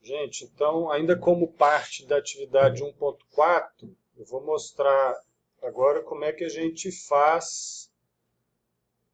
Gente, então, ainda como parte da atividade 1.4, eu vou mostrar agora como é que a gente faz.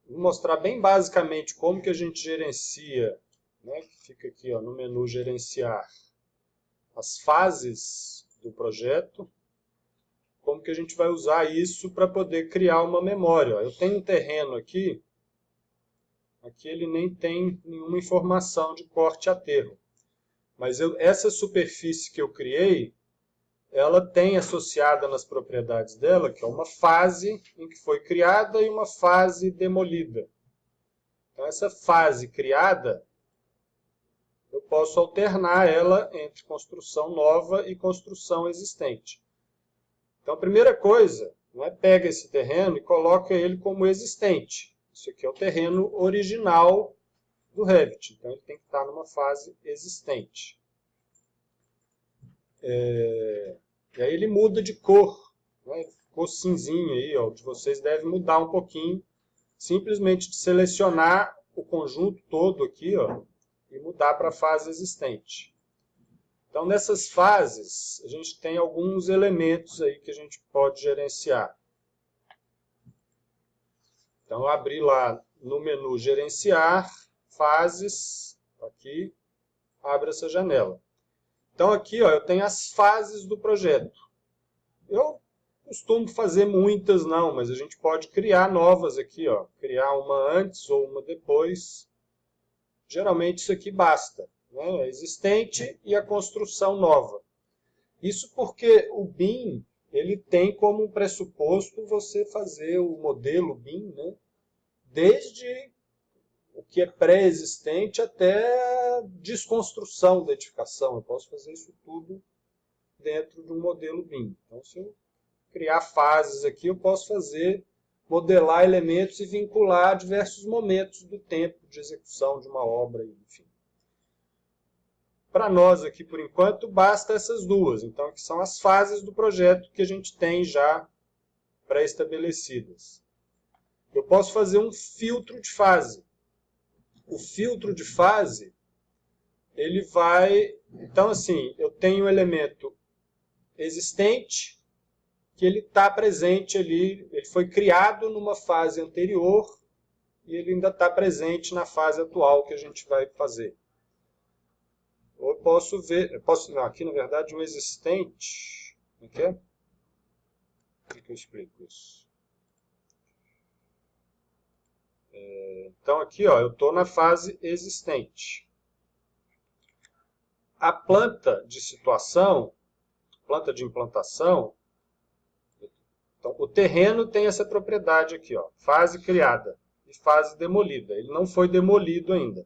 Vou mostrar bem basicamente como que a gente gerencia, né, que fica aqui ó, no menu gerenciar, as fases do projeto, como que a gente vai usar isso para poder criar uma memória. Ó, eu tenho um terreno aqui ele nem tem nenhuma informação de corte e aterro. Mas essa superfície que eu criei, ela tem associada nas propriedades dela, que é uma fase em que foi criada e uma fase demolida. Então, essa fase criada, eu posso alternar ela entre construção nova e construção existente. Então, a primeira coisa, pega esse terreno e coloca ele como existente. Isso aqui é o terreno original do Revit. Então, ele tem que estar numa fase existente. E aí ele muda de cor. Né? Ficou cinzinho aí, ó, de vocês deve mudar um pouquinho. Simplesmente de selecionar o conjunto todo aqui, ó, e mudar para a fase existente. Então, nessas fases, a gente tem alguns elementos aí que a gente pode gerenciar. Então, eu abri lá no menu gerenciar, fases, aqui, abre essa janela. Então, aqui ó, eu tenho as fases do projeto. Eu costumo fazer muitas não, mas a gente pode criar novas aqui, ó. Criar uma antes ou uma depois. Geralmente isso aqui basta. Né? A existente e a construção nova. Isso porque o BIM ele tem como pressuposto você fazer o modelo BIM, né? Desde o que é pré-existente até a desconstrução da edificação. Eu posso fazer isso tudo dentro de um modelo BIM. Então, se eu criar fases aqui, eu posso modelar elementos e vincular diversos momentos do tempo de execução de uma obra, enfim. Para nós aqui, por enquanto, basta essas duas. Então, aqui são as fases do projeto que a gente tem já pré-estabelecidas. Eu posso fazer um filtro de fase. O filtro de fase, ele vai... Então, assim, eu tenho um elemento existente, que ele está presente ali, ele foi criado numa fase anterior, e ele ainda está presente na fase atual que a gente vai fazer. Ou eu posso ver... não, aqui, na verdade, o existente... Como é que é? Como é que eu explico isso? Então, aqui, ó, eu estou na fase existente. A planta de situação, planta de implantação, então, o terreno tem essa propriedade aqui, ó, fase criada e fase demolida. Ele não foi demolido ainda.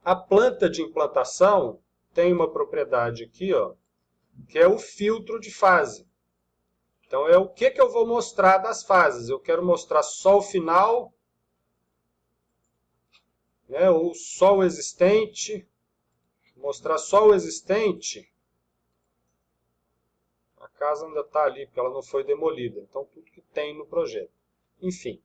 A planta de implantação tem uma propriedade aqui, ó, que é o filtro de fase. Então, é o que eu vou mostrar das fases. Eu quero mostrar só o final, né, ou só o existente. Mostrar só o existente, a casa ainda está ali, porque ela não foi demolida. Então, tudo que tem no projeto. Enfim.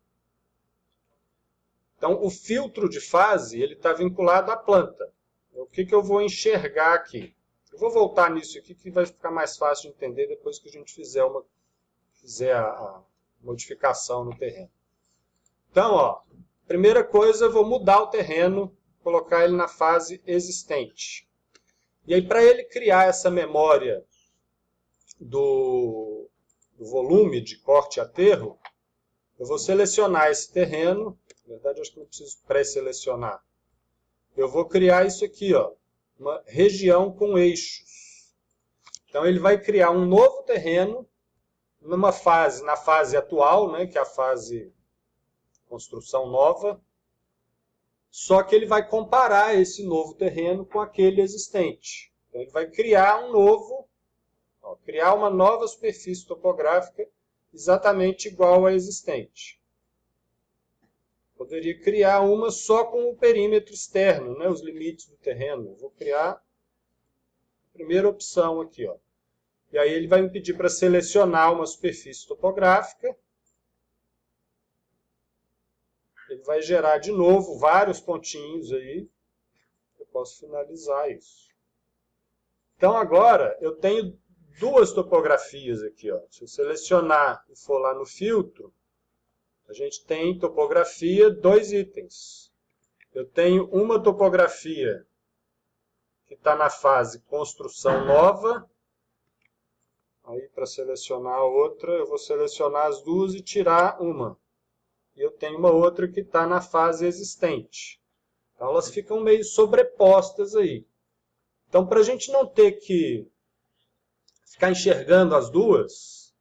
Então, o filtro de fase ele está vinculado à planta. O que eu vou enxergar aqui? Eu vou voltar nisso aqui, que vai ficar mais fácil de entender depois que a gente fizer a modificação no terreno. Então, ó, primeira coisa, eu vou mudar o terreno, colocar ele na fase existente. E aí, para ele criar essa memória do volume de corte e aterro, eu vou selecionar esse terreno. Na verdade, acho que não preciso pré-selecionar. Eu vou criar isso aqui, ó, uma região com eixos. Então, ele vai criar um novo terreno na fase atual, né, que é a fase construção nova, só que ele vai comparar esse novo terreno com aquele existente. Então, ele vai criar criar uma nova superfície topográfica exatamente igual à existente. Poderia criar uma só com o perímetro externo, né, os limites do terreno. Eu vou criar a primeira opção aqui, ó. E aí ele vai me pedir para selecionar uma superfície topográfica. Ele vai gerar de novo vários pontinhos aí. Eu posso finalizar isso. Então agora eu tenho duas topografias aqui. Ó. Se eu selecionar e for lá no filtro, a gente tem topografia, 2 itens. Eu tenho uma topografia que está na fase construção nova. Aí para selecionar a outra, eu vou selecionar as duas e tirar uma. E eu tenho uma outra que está na fase existente. Então elas ficam meio sobrepostas aí. Então para a gente não ter que ficar enxergando as duas,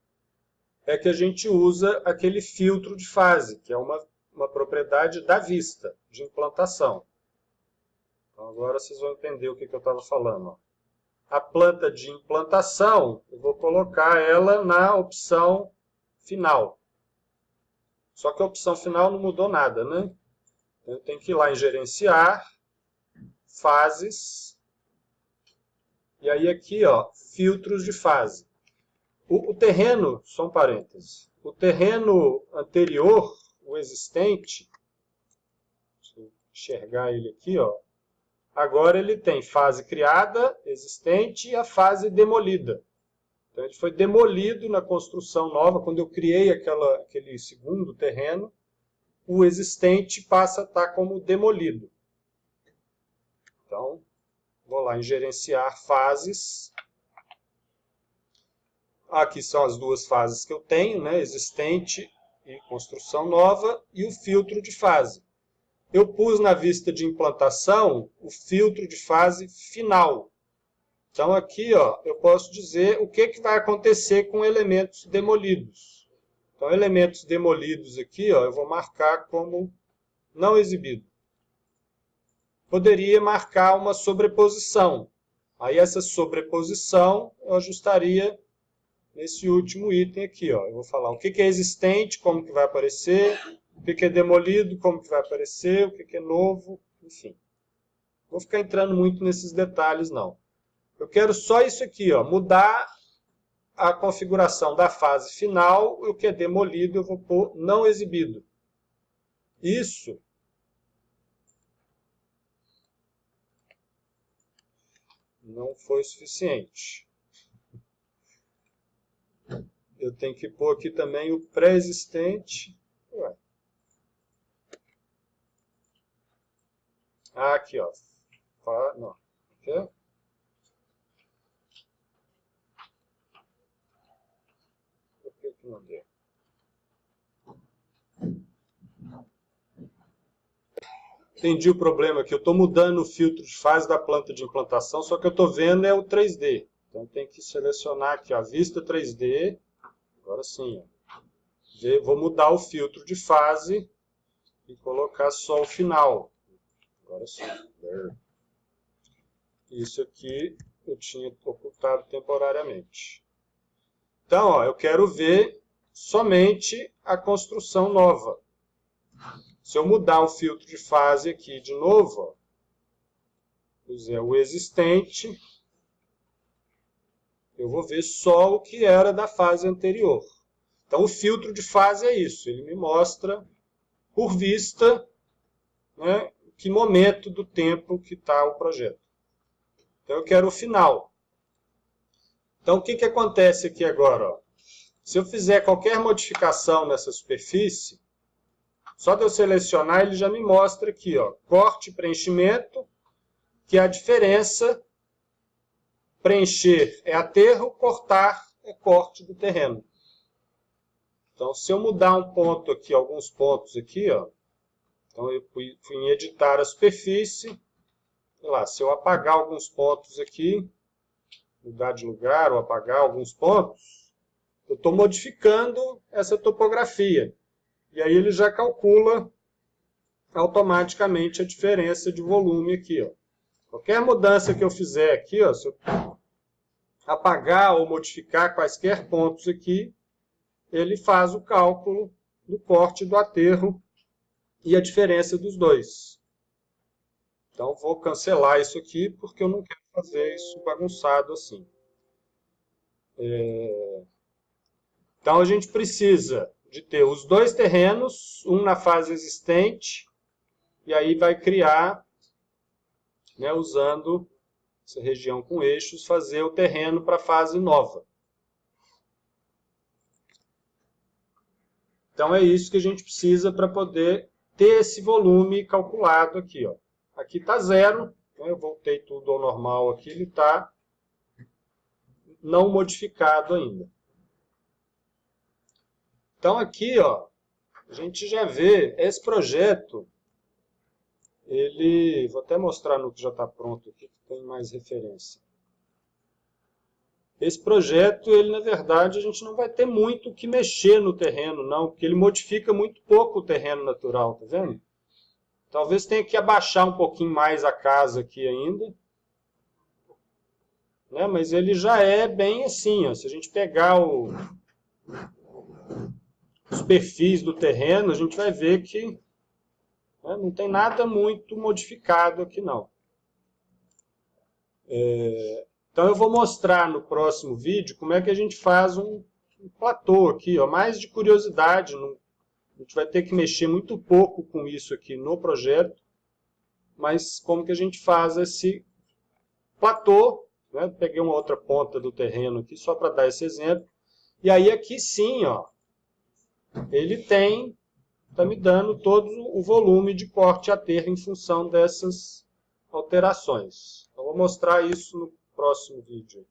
é que a gente usa aquele filtro de fase, que é uma propriedade da vista, de implantação. Então agora vocês vão entender o que eu estava falando. Ó. A planta de implantação, eu vou colocar ela na opção final. Só que a opção final não mudou nada, né? Então eu tenho que ir lá em gerenciar, fases, e aí aqui, ó, filtros de fase. O terreno, só um parêntese, o terreno anterior, o existente, deixa eu enxergar ele aqui, ó, agora ele tem fase criada, existente e a fase demolida. Então ele foi demolido na construção nova, quando eu criei aquele segundo terreno, o existente passa a estar como demolido. Então, vou lá em gerenciar fases. Aqui são as duas fases que eu tenho, né? Existente e construção nova, e o filtro de fase. Eu pus na vista de implantação o filtro de fase final. Então aqui ó, eu posso dizer o que vai acontecer com elementos demolidos. Então elementos demolidos aqui ó, eu vou marcar como não exibido. Poderia marcar uma sobreposição. Aí essa sobreposição eu ajustaria nesse último item aqui. Ó. Eu vou falar o que é existente, como que vai aparecer, o que é demolido, como que vai aparecer, o que é novo, enfim. Não vou ficar entrando muito nesses detalhes, não. Eu quero só isso aqui, ó, mudar a configuração da fase final, o que é demolido eu vou pôr não exibido. Isso não foi suficiente. Eu tenho que pôr aqui também o pré-existente. Aqui, ó. Não. Aqui. Por que não deu? Entendi o problema aqui. Eu estou mudando o filtro de fase da planta de implantação, só que eu estou vendo é o 3D. Então tem que selecionar aqui a vista 3D. Agora sim. Ó. Vou mudar o filtro de fase e colocar só o final. Agora sim. Isso aqui eu tinha ocultado temporariamente. Então, ó, eu quero ver somente a construção nova. Se eu mudar o filtro de fase aqui de novo, ó, puser o existente, eu vou ver só o que era da fase anterior. Então, o filtro de fase é isso. Ele me mostra, por vista, né, que momento do tempo que está o projeto. Então, eu quero o final. Então, o que acontece aqui agora? Ó? Se eu fizer qualquer modificação nessa superfície, só de eu selecionar, ele já me mostra aqui, ó, corte e preenchimento, que é a diferença, preencher é aterro, cortar é corte do terreno. Então, se eu mudar um ponto aqui, alguns pontos aqui, ó, então eu fui em editar a superfície, sei lá, se eu apagar alguns pontos aqui, mudar de lugar ou apagar alguns pontos, eu estou modificando essa topografia. E aí ele já calcula automaticamente a diferença de volume aqui. Ó. Qualquer mudança que eu fizer aqui, ó, se eu apagar ou modificar quaisquer pontos aqui, ele faz o cálculo do corte do aterro e a diferença dos dois. Então vou cancelar isso aqui porque eu não quero fazer isso bagunçado assim. Então a gente precisa de ter os dois terrenos, um na fase existente, e aí vai criar, né, usando essa região com eixos, fazer o terreno para a fase nova. Então é isso que a gente precisa para poder ter esse volume calculado aqui. Ó. Aqui está zero, eu voltei tudo ao normal aqui, ele está não modificado ainda. Então aqui, ó, a gente já vê esse projeto, vou até mostrar no que já está pronto aqui, que tem mais referência. Esse projeto, na verdade, a gente não vai ter muito o que mexer no terreno, não, porque ele modifica muito pouco o terreno natural, tá vendo? Talvez tenha que abaixar um pouquinho mais a casa aqui ainda, né? Mas ele já é bem assim, ó, se a gente pegar os perfis do terreno, a gente vai ver que, né, não tem nada muito modificado aqui, não. Então eu vou mostrar no próximo vídeo como é que a gente faz um platô aqui, ó, mais de curiosidade. A gente vai ter que mexer muito pouco com isso aqui no projeto, mas como que a gente faz esse platô, né? Peguei uma outra ponta do terreno aqui só para dar esse exemplo. E aí aqui sim, ó, ele está me dando todo o volume de corte a terra em função dessas alterações. Eu vou mostrar isso no próximo vídeo.